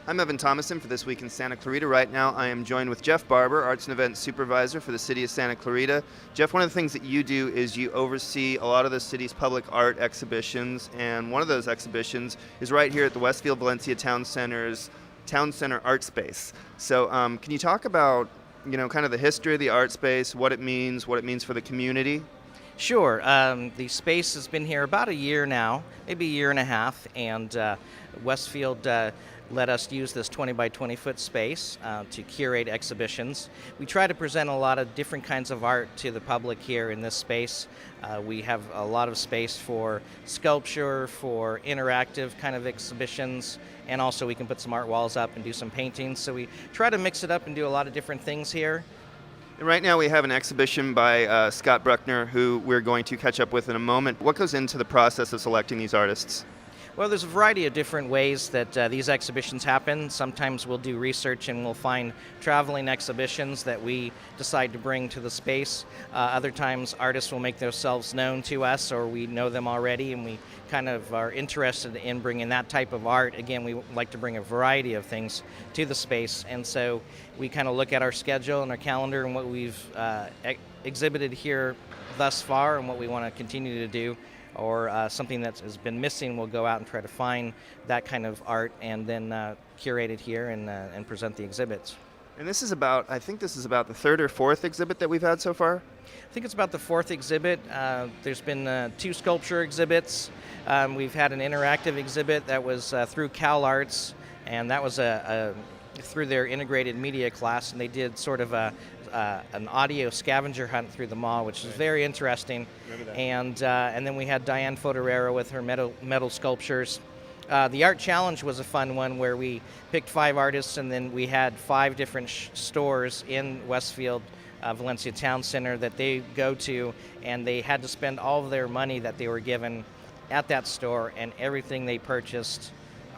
I'm Evan Thomason for This Week in Santa Clarita. Right now, I am joined with Jeff Barber, Arts and Events Supervisor for the City of Santa Clarita. Jeff, one of the things that you do is you oversee a lot of the city's public art exhibitions, and one of those exhibitions is right here at the Westfield Valencia Town Center's Town Center Art Space. So can you talk about, kind of the history of the art space, what it means for the community? Sure. The space has been here about a year now, maybe a year and a half, and Westfield let us use this 20 by 20 foot space to curate exhibitions. We try to present a lot of different kinds of art to the public here in this space. We have a lot of space for sculpture, for interactive kind of exhibitions, and also we can put some art walls up and do some paintings. So we try to mix it up and do a lot of different things here. And right now we have an exhibition by Scott Bruckner, who we're going to catch up with in a moment. What goes into the process of selecting these artists? Well, there's a variety of different ways that these exhibitions happen. Sometimes we'll do research and we'll find traveling exhibitions that we decide to bring to the space. Other times artists will make themselves known to us, or we know them already and we kind of are interested in bringing that type of art. Again, we like to bring a variety of things to the space, and so we kind of look at our schedule and our calendar and what we've exhibited here thus far and what we want to continue to do. Or something that has been missing, we'll go out and try to find that kind of art and then curate it here and present the exhibits. And I think this is about the third or fourth exhibit that we've had so far? I think it's about the fourth exhibit. There's been 2 sculpture exhibits. We've had an interactive exhibit that was through Cal Arts, and that was through their integrated media class, and they did sort of an audio scavenger hunt through the mall, which is very interesting. And then we had Diane Fotorero with her metal sculptures. The art challenge was a fun one where we picked 5 artists, and then we had 5 different stores in Westfield Valencia Town Center that they go to, and they had to spend all of their money that they were given at that store, and everything they purchased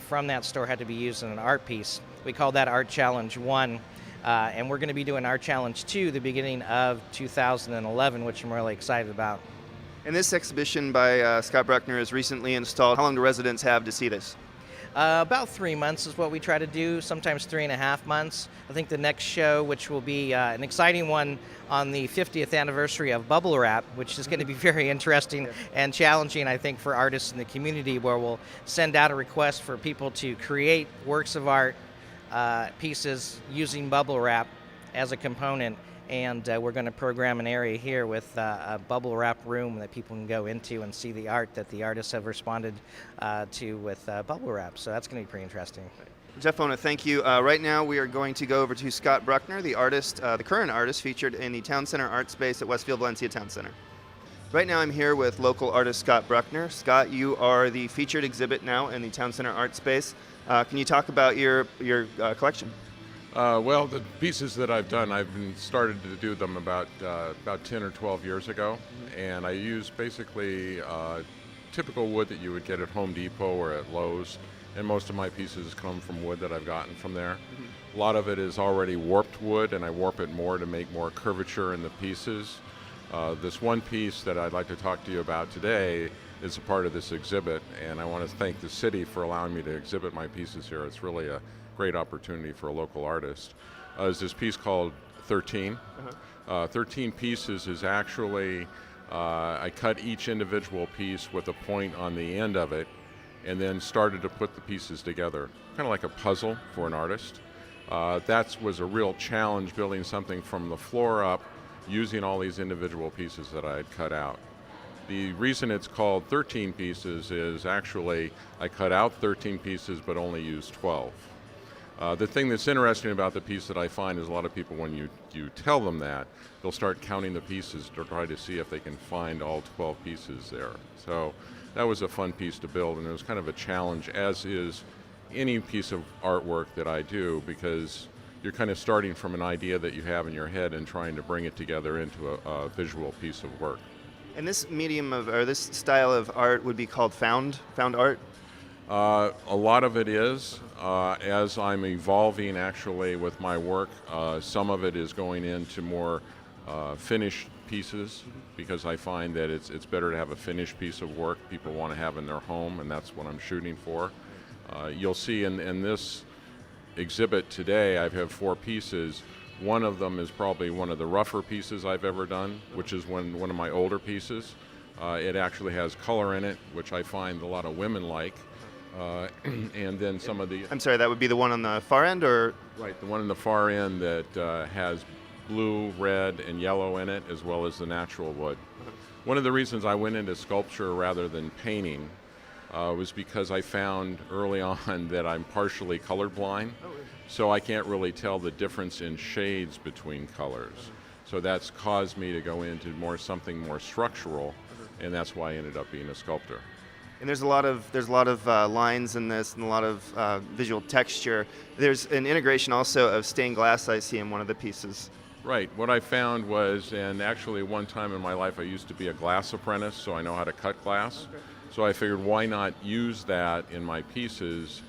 from that store had to be used in an art piece. We call that Art Challenge 1. And we're going to be doing Art Challenge 2 the beginning of 2011, which I'm really excited about. And this exhibition by Scott Bruckner is recently installed. How long do residents have to see this? About 3 months is what we try to do, sometimes 3.5 months. I think the next show, which will be an exciting one on the 50th anniversary of Bubble Wrap, which is going to be very interesting and challenging, I think, for artists in the community, where we'll send out a request for people to create works of art, pieces using bubble wrap as a component, and we're going to program an area here with a bubble wrap room that people can go into and see the art that the artists have responded to with bubble wrap. So that's going to be pretty interesting. Jeff, I want to thank you. Right now we are going to go over to Scott Bruckner, the current artist featured in the Town Center Art Space at Westfield Valencia Town Center. Right now I'm here with local artist Scott Bruckner. Scott, you are the featured exhibit now in the Town Center Art Space. Can you talk about your collection? Well, the pieces that I've done, started to do them about 10 or 12 years ago, and I use basically typical wood that you would get at Home Depot or at Lowe's, and most of my pieces come from wood that I've gotten from there. A lot of it is already warped wood, and I warp it more to make more curvature in the pieces. This one piece that I'd like to talk to you about today is a part of this exhibit, and I want to thank the city for allowing me to exhibit my pieces here. It's really a great opportunity for a local artist. Is this piece called 13. 13 pieces is actually, I cut each individual piece with a point on the end of it, and then started to put the pieces together, kind of like a puzzle for an artist. That was a real challenge, building something from the floor up using all these individual pieces that I had cut out. The reason it's called 13 pieces is actually I cut out 13 pieces but only used 12. The thing that's interesting about the piece that I find is a lot of people, when you tell them that, they'll start counting the pieces to try to see if they can find all 12 pieces there. So that was a fun piece to build, and it was kind of a challenge, as is any piece of artwork that I do, because you're kind of starting from an idea that you have in your head and trying to bring it together into a visual piece of work. And this this style of art would be called found art? A lot of it is. As I'm evolving actually with my work, some of it is going into more finished pieces, because I find that it's better to have a finished piece of work people want to have in their home, and that's what I'm shooting for. You'll see in this exhibit today, I have 4 pieces. One of them is probably one of the rougher pieces I've ever done, which is one of my older pieces. It actually has color in it, which I find a lot of women like. And then some of the... I'm sorry, that would be the one on the far end, or? Right, the one in the far end that has blue, red, and yellow in it, as well as the natural wood. One of the reasons I went into sculpture rather than painting was because I found early on that I'm partially colorblind, so I can't really tell the difference in shades between colors. So that's caused me to go into something more structural, and that's why I ended up being a sculptor. And there's a lot of lines in this, and a lot of visual texture. There's an integration also of stained glass I see in one of the pieces. Right. What I found was, and actually one time in my life I used to be a glass apprentice, so I know how to cut glass. Okay. So I figured, why not use that in my pieces,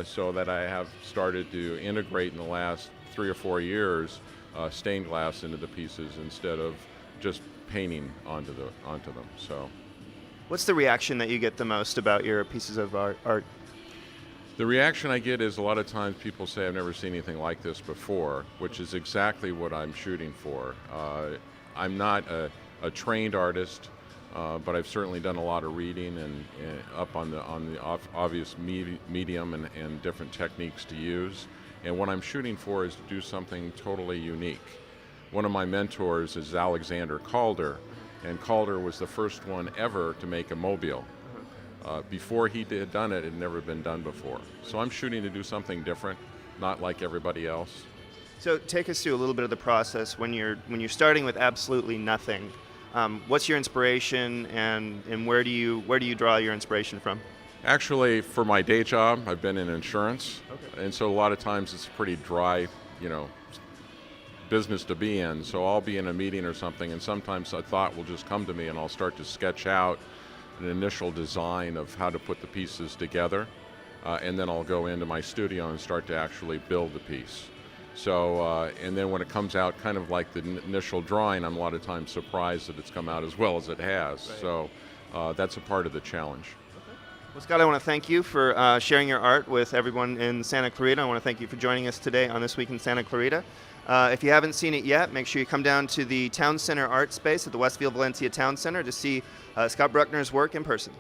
so that I have started to integrate in the last 3 or 4 years stained glass into the pieces instead of just painting onto them. So. What's the reaction that you get the most about your pieces of art? The reaction I get is a lot of times people say, I've never seen anything like this before, which is exactly what I'm shooting for. I'm not a trained artist, but I've certainly done a lot of reading and up on the obvious medium and different techniques to use. And what I'm shooting for is to do something totally unique. One of my mentors is Alexander Calder, and Calder was the first one ever to make a mobile. Before he had done it, it had never been done before. So I'm shooting to do something different, not like everybody else. So take us through a little bit of the process when you're starting with absolutely nothing. What's your inspiration, and where do you draw your inspiration from? Actually, for my day job, I've been in insurance, and so a lot of times it's a pretty dry, business to be in. So I'll be in a meeting or something, and sometimes a thought will just come to me, and I'll start to sketch out an initial design of how to put the pieces together, and then I'll go into my studio and start to actually build the piece. So, and then when it comes out kind of like the initial drawing, I'm a lot of times surprised that it's come out as well as it has. Right. So that's a part of the challenge. Okay. Well, Scott, I want to thank you for sharing your art with everyone in Santa Clarita. I want to thank you for joining us today on This Week in Santa Clarita. If you haven't seen it yet, make sure you come down to the Town Center Art Space at the Westfield Valencia Town Center to see Scott Bruckner's work in person.